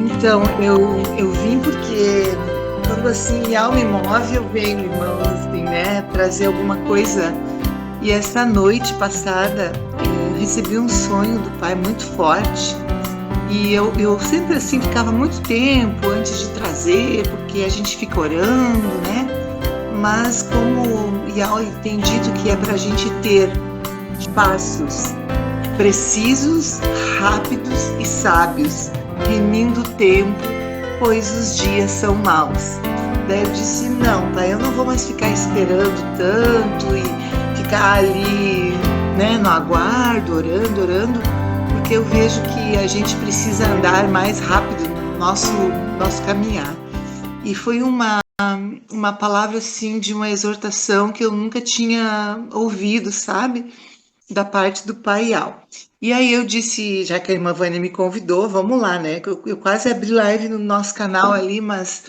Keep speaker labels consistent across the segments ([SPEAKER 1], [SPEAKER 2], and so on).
[SPEAKER 1] Então, eu vim porque quando assim a alma me move, eu venho, irmãos, assim, né, trazer alguma coisa. E essa noite passada, eu recebi um sonho do Pai muito forte. E eu sempre assim ficava muito tempo antes de trazer, porque a gente fica orando, né? Mas como o Yao tem dito que é para a gente ter passos precisos, rápidos e sábios, remindo o tempo, pois os dias são maus. Daí eu disse, não, pai, eu não vou mais ficar esperando tanto e ficar ali, né, no aguardo, orando, porque eu vejo que a gente precisa andar mais rápido no nosso caminhar. E foi uma palavra assim de uma exortação que eu nunca tinha ouvido, sabe? Da parte do Pai Yao. E aí eu disse, já que a irmã Vânia me convidou, vamos lá, né? Eu quase abri live no nosso canal ali, mas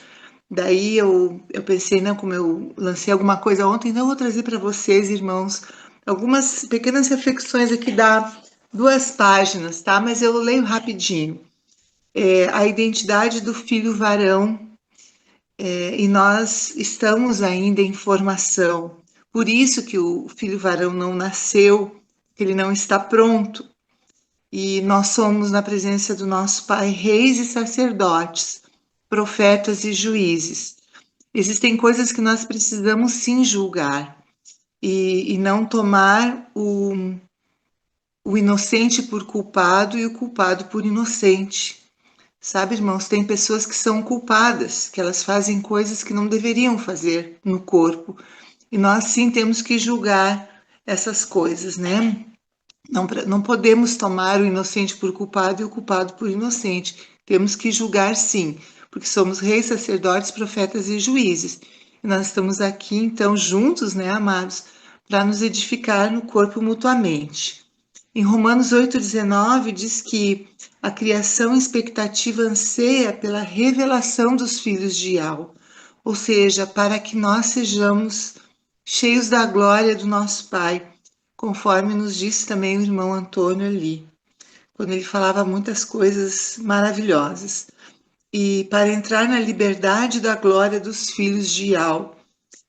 [SPEAKER 1] daí eu pensei, não, como eu lancei alguma coisa ontem, então eu vou trazer para vocês, irmãos, algumas pequenas reflexões aqui da 2 páginas, tá? Mas eu leio rapidinho. A identidade do filho varão, e nós estamos ainda em formação. Por isso que o filho varão não nasceu, ele não está pronto. E nós somos, na presença do nosso Pai, reis e sacerdotes, profetas e juízes. Existem coisas que nós precisamos sim julgar e não tomar o inocente por culpado e o culpado por inocente. Sabe, irmãos, tem pessoas que são culpadas, que elas fazem coisas que não deveriam fazer no corpo. E nós sim temos que julgar essas coisas, né? Não podemos tomar o inocente por culpado e o culpado por inocente. Temos que julgar sim, porque somos reis, sacerdotes, profetas e juízes. E nós estamos aqui, então, juntos, né, amados, para nos edificar no corpo mutuamente. Em Romanos 8,19 diz que a criação expectativa anseia pela revelação dos filhos de Yahweh, ou seja, para que nós sejamos cheios da glória do nosso Pai, conforme nos disse também o irmão Antônio ali, quando ele falava muitas coisas maravilhosas. E para entrar na liberdade da glória dos filhos de Yahweh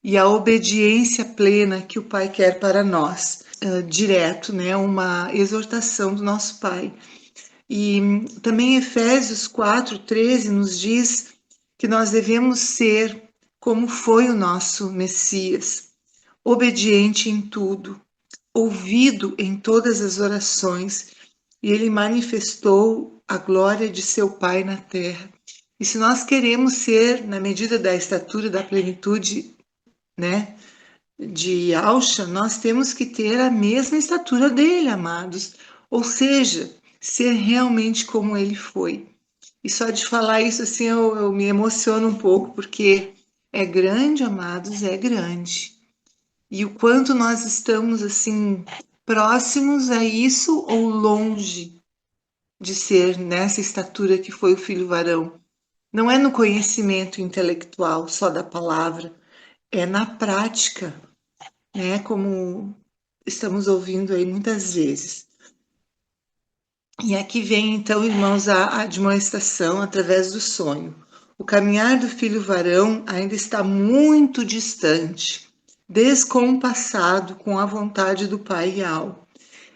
[SPEAKER 1] e a obediência plena que o Pai quer para nós. Direto, né, uma exortação do nosso Pai. E também Efésios 4:13 nos diz que nós devemos ser como foi o nosso Messias, obediente em tudo, ouvido em todas as orações, e ele manifestou a glória de seu Pai na terra. E se nós queremos ser, na medida da estatura da plenitude, né, de Alcha, nós temos que ter a mesma estatura dele, amados. Ou seja, ser realmente como ele foi. E só de falar isso, assim, eu me emociono um pouco, porque é grande, amados, é grande. E o quanto nós estamos, assim, próximos a isso ou longe de ser nessa estatura que foi o filho varão. Não é no conhecimento intelectual só da palavra, é na prática, né? Como estamos ouvindo aí muitas vezes. E aqui vem então, irmãos, a admoestação através do sonho. O caminhar do filho varão ainda está muito distante, descompassado com a vontade do Pai Real.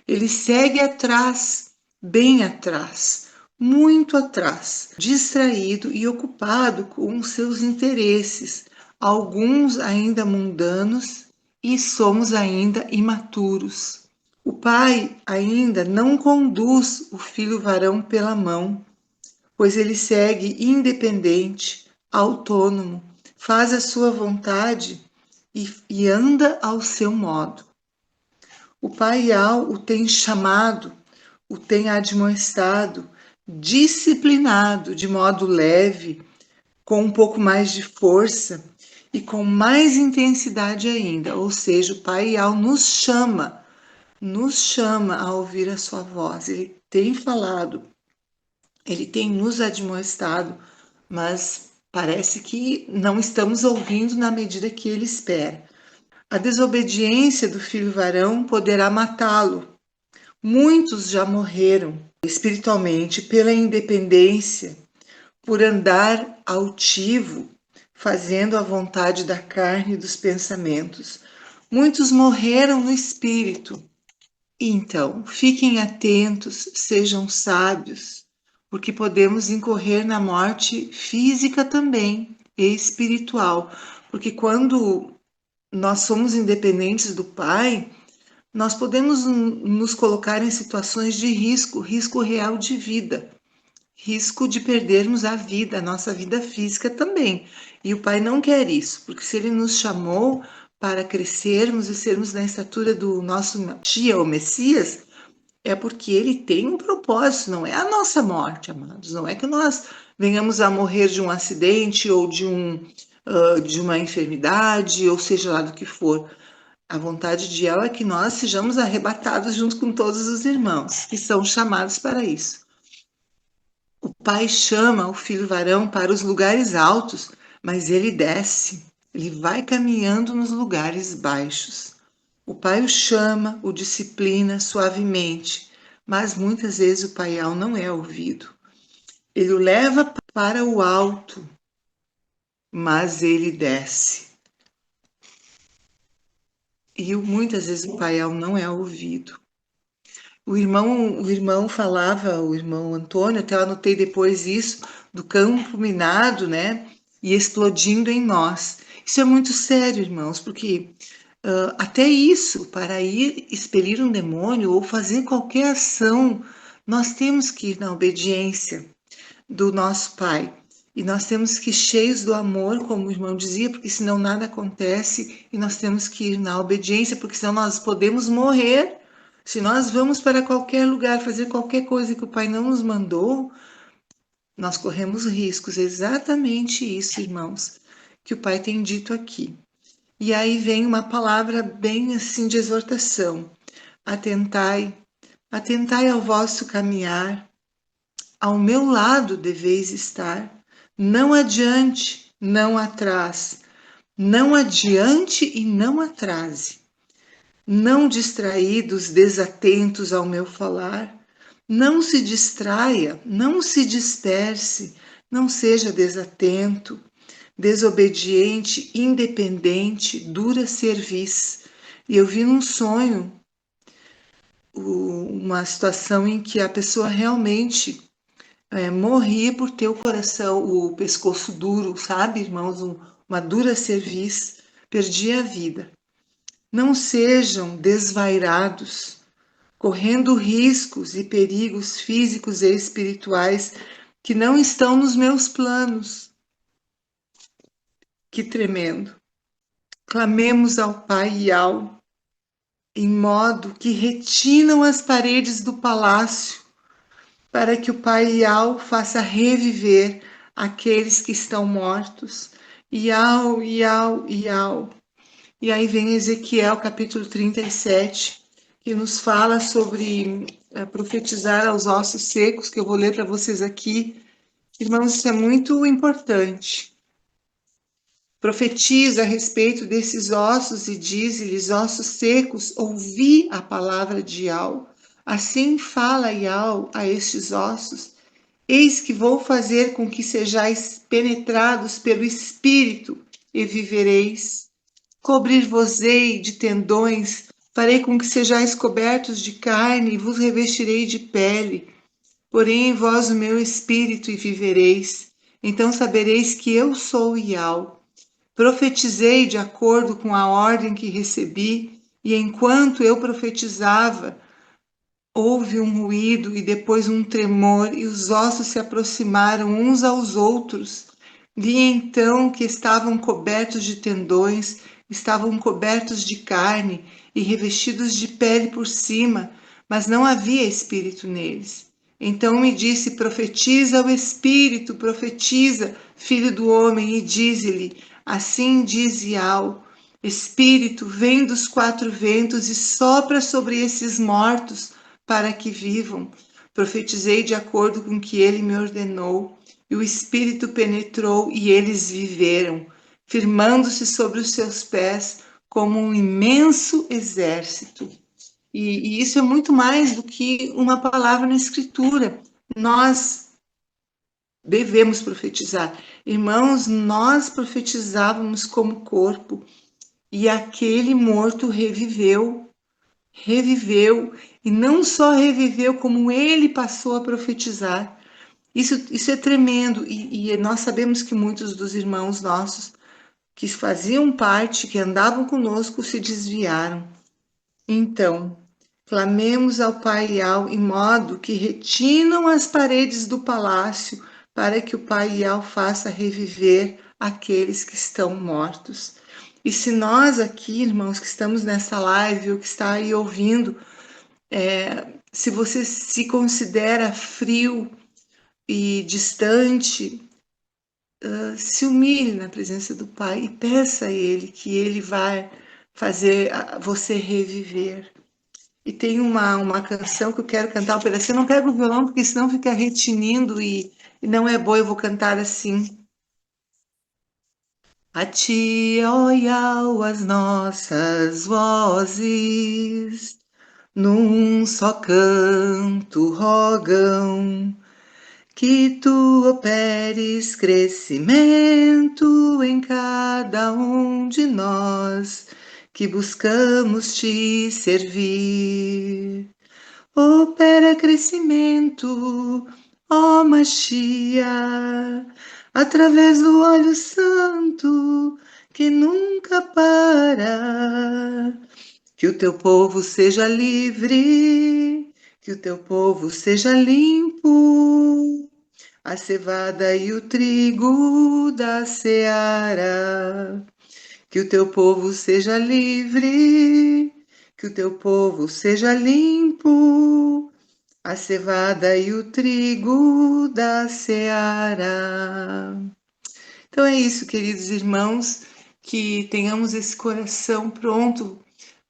[SPEAKER 1] Ele segue atrás, bem atrás, muito atrás, distraído e ocupado com seus interesses, alguns ainda mundanos, e somos ainda imaturos. O pai ainda não conduz o filho varão pela mão, pois ele segue independente, autônomo, faz a sua vontade e anda ao seu modo. O pai Yao o tem chamado, o tem admoestado, disciplinado de modo leve, com um pouco mais de força e com mais intensidade ainda. Ou seja, o pai Yao nos chama a ouvir a sua voz. Ele tem falado, ele tem nos admoestado, mas parece que não estamos ouvindo na medida que ele espera. A desobediência do filho varão poderá matá-lo. Muitos já morreram espiritualmente pela independência, por andar altivo, fazendo a vontade da carne e dos pensamentos. Muitos morreram no espírito. Então, fiquem atentos, sejam sábios, porque podemos incorrer na morte física também e espiritual. Porque quando nós somos independentes do Pai, nós podemos nos colocar em situações de risco, risco real de vida, risco de perdermos a vida, a nossa vida física também. E o Pai não quer isso, porque se Ele nos chamou para crescermos e sermos na estatura do nosso Tia ou Messias, é porque Ele tem um propósito, não é a nossa morte, amados. Não é que nós venhamos a morrer de um acidente ou de uma enfermidade, ou seja lá do que for. A vontade de El é que nós sejamos arrebatados junto com todos os irmãos que são chamados para isso. O pai chama o filho varão para os lugares altos, mas ele desce, ele vai caminhando nos lugares baixos. O pai o chama, o disciplina suavemente, mas muitas vezes o paial não é ouvido. Ele o leva para o alto, mas ele desce. E muitas vezes o paial não é ouvido. O irmão falava, o irmão Antônio, até eu anotei depois isso, do campo minado, né? E explodindo em nós. Isso é muito sério, irmãos, porque até isso, para ir expelir um demônio ou fazer qualquer ação, nós temos que ir na obediência do nosso Pai. E nós temos que ir cheios do amor, como o irmão dizia, porque senão nada acontece, e nós temos que ir na obediência, porque senão nós podemos morrer. Se nós vamos para qualquer lugar fazer qualquer coisa que o Pai não nos mandou, nós corremos riscos. Exatamente isso, irmãos, que o Pai tem dito aqui. E aí vem uma palavra bem assim de exortação. Atentai, atentai ao vosso caminhar, ao meu lado deveis estar, não adiante, não atrás, não adiante e não atrase, não distraídos, desatentos ao meu falar, não se distraia, não se disperse, não seja desatento, desobediente, independente, dura serviço. E eu vi num sonho uma situação em que a pessoa realmente morria por ter o coração, o pescoço duro, sabe, irmãos? Uma dura cerviz, perdia a vida. Não sejam desvairados, correndo riscos e perigos físicos e espirituais que não estão nos meus planos. Que tremendo! Clamemos ao Pai Ial, em modo que retinam as paredes do palácio, para que o Pai Ial faça reviver aqueles que estão mortos. Ial, Ial, Ial. E aí vem Ezequiel, capítulo 37, que nos fala sobre profetizar aos ossos secos, que eu vou ler para vocês aqui. Irmãos, isso é muito importante. Profetiza a respeito desses ossos e diz-lhes, ossos secos, ouvi a palavra de Ial. Assim fala Ial a estes ossos. Eis que vou fazer com que sejais penetrados pelo Espírito e vivereis. Cobrir-vos-ei de tendões, farei com que sejais cobertos de carne e vos revestirei de pele. Porém em vós o meu Espírito e vivereis. Então sabereis que eu sou Ial. Profetizei de acordo com a ordem que recebi, e enquanto eu profetizava, houve um ruído e depois um tremor, e os ossos se aproximaram uns aos outros. Vi então que estavam cobertos de tendões, estavam cobertos de carne e revestidos de pele por cima, mas não havia espírito neles. Então me disse, profetiza o Espírito, profetiza, filho do homem, e dize-lhe, assim diz Ial, Espírito, vem dos quatro ventos e sopra sobre esses mortos, para que vivam. Profetizei de acordo com o que ele me ordenou, e o Espírito penetrou e eles viveram, firmando-se sobre os seus pés como um imenso exército. E isso é muito mais do que uma palavra na Escritura. Nós devemos profetizar. Irmãos, nós profetizávamos como corpo e aquele morto reviveu, e não só reviveu, como ele passou a profetizar. Isso é tremendo, e nós sabemos que muitos dos irmãos nossos que faziam parte, que andavam conosco, se desviaram. Então, clamemos ao Pai Ial em modo que retinam as paredes do palácio, para que o Pai Ial faça reviver aqueles que estão mortos. E se nós aqui, irmãos, que estamos nessa live, ou que está aí ouvindo, se você se considera frio e distante, se humilhe na presença do Pai e peça a Ele que Ele vai fazer você reviver. E tem uma canção que eu quero cantar um pedacinho. Eu não pego o violão porque senão fica retinindo e não é bom, eu vou cantar assim. A ti, ó Iau, as nossas vozes, num só canto rogam, que tu operes crescimento em cada um de nós, que buscamos te servir. Opera crescimento, ó Machia, através do óleo santo que nunca para. Que o teu povo seja livre, que o teu povo seja limpo, a cevada e o trigo da seara. Que o teu povo seja livre, que o teu povo seja limpo, a cevada e o trigo da seara. Então é isso, queridos irmãos, que tenhamos esse coração pronto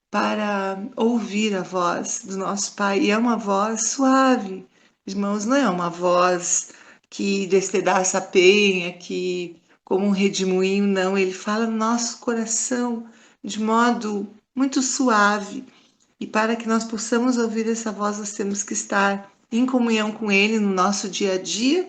[SPEAKER 1] para ouvir a voz do nosso Pai. E é uma voz suave, irmãos, não é uma voz que despedaça a penha, que como um redemoinho, não. Ele fala no nosso coração de modo muito suave. E para que nós possamos ouvir essa voz, nós temos que estar em comunhão com Ele no nosso dia a dia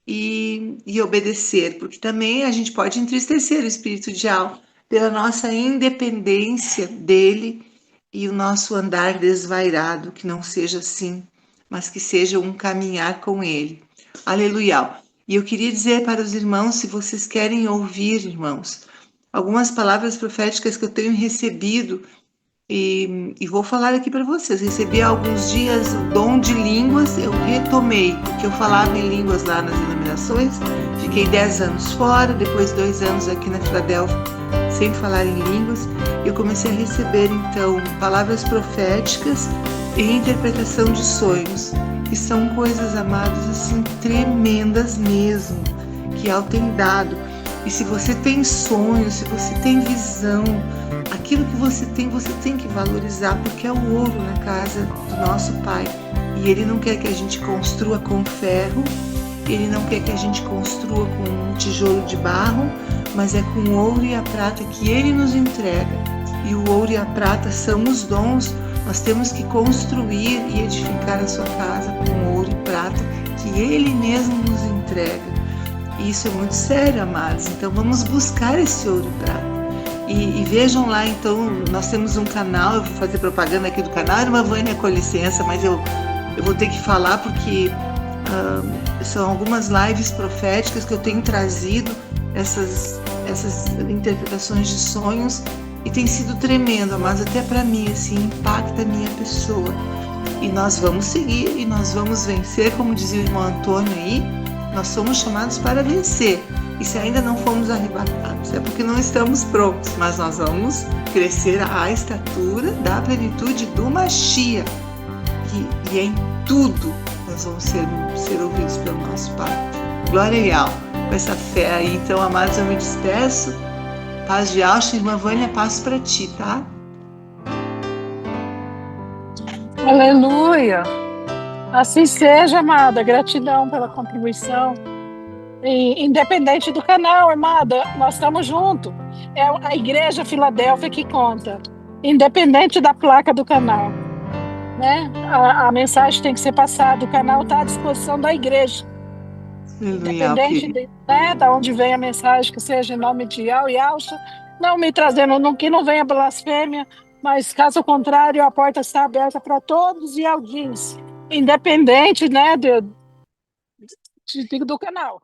[SPEAKER 1] e obedecer, porque também a gente pode entristecer o espírito de alma pela nossa independência dele e o nosso andar desvairado, que não seja assim, mas que seja um caminhar com ele. Aleluia. E eu queria dizer para os irmãos, se vocês querem ouvir, irmãos, algumas palavras proféticas que eu tenho recebido e vou falar aqui para vocês. Recebi há alguns dias o dom de línguas, eu retomei, porque eu falava em línguas lá nas denominações, fiquei 10 anos fora, depois 2 anos aqui na Filadélfia, sem falar em línguas. Eu comecei a receber, então, palavras proféticas e interpretação de sonhos, que são coisas, amados, assim, tremendas mesmo, que Al tem dado. E se você tem sonhos, se você tem visão, aquilo que você tem que valorizar, porque é o ouro na casa do nosso Pai. E Ele não quer que a gente construa com ferro, Ele não quer que a gente construa com um tijolo de barro, mas é com o ouro e a prata que Ele nos entrega. E o ouro e a prata são os dons. Nós temos que construir e edificar a sua casa com ouro e prata que Ele mesmo nos entrega. E isso é muito sério, amados. Então vamos buscar esse ouro e prata. E vejam lá, então, nós temos um canal, eu vou fazer propaganda aqui do canal, irmã Vânia, com licença, mas eu vou ter que falar porque são algumas lives proféticas que eu tenho trazido, essas interpretações de sonhos, e tem sido tremendo, mas até para mim, assim, impacta a minha pessoa. E nós vamos seguir e nós vamos vencer, como dizia o irmão Antônio aí, nós somos chamados para vencer. E se ainda não fomos arrebatados, é porque não estamos prontos, mas nós vamos crescer à estatura da plenitude do Machia. E em tudo nós vamos ser ouvidos pelo nosso Pai. Glória e Al. Com essa fé aí, então, amados, eu me despeço. Paz de Alcha, irmã Vânia, passo para ti, tá?
[SPEAKER 2] Aleluia! Assim seja, amada. Gratidão pela contribuição. E, independente do canal, amada, nós estamos juntos. É a Igreja Filadélfia que conta. Independente da placa do canal. Né? A mensagem tem que ser passada. O canal está à disposição da igreja.
[SPEAKER 1] Aleluia,
[SPEAKER 2] independente
[SPEAKER 1] ok.
[SPEAKER 2] de, né, da onde vem a mensagem, que seja em nome de Yahweh e Yahshua, não me trazendo, que não venha blasfêmia, mas caso contrário, a porta está aberta para todos e ao diz, independente, né, do canal.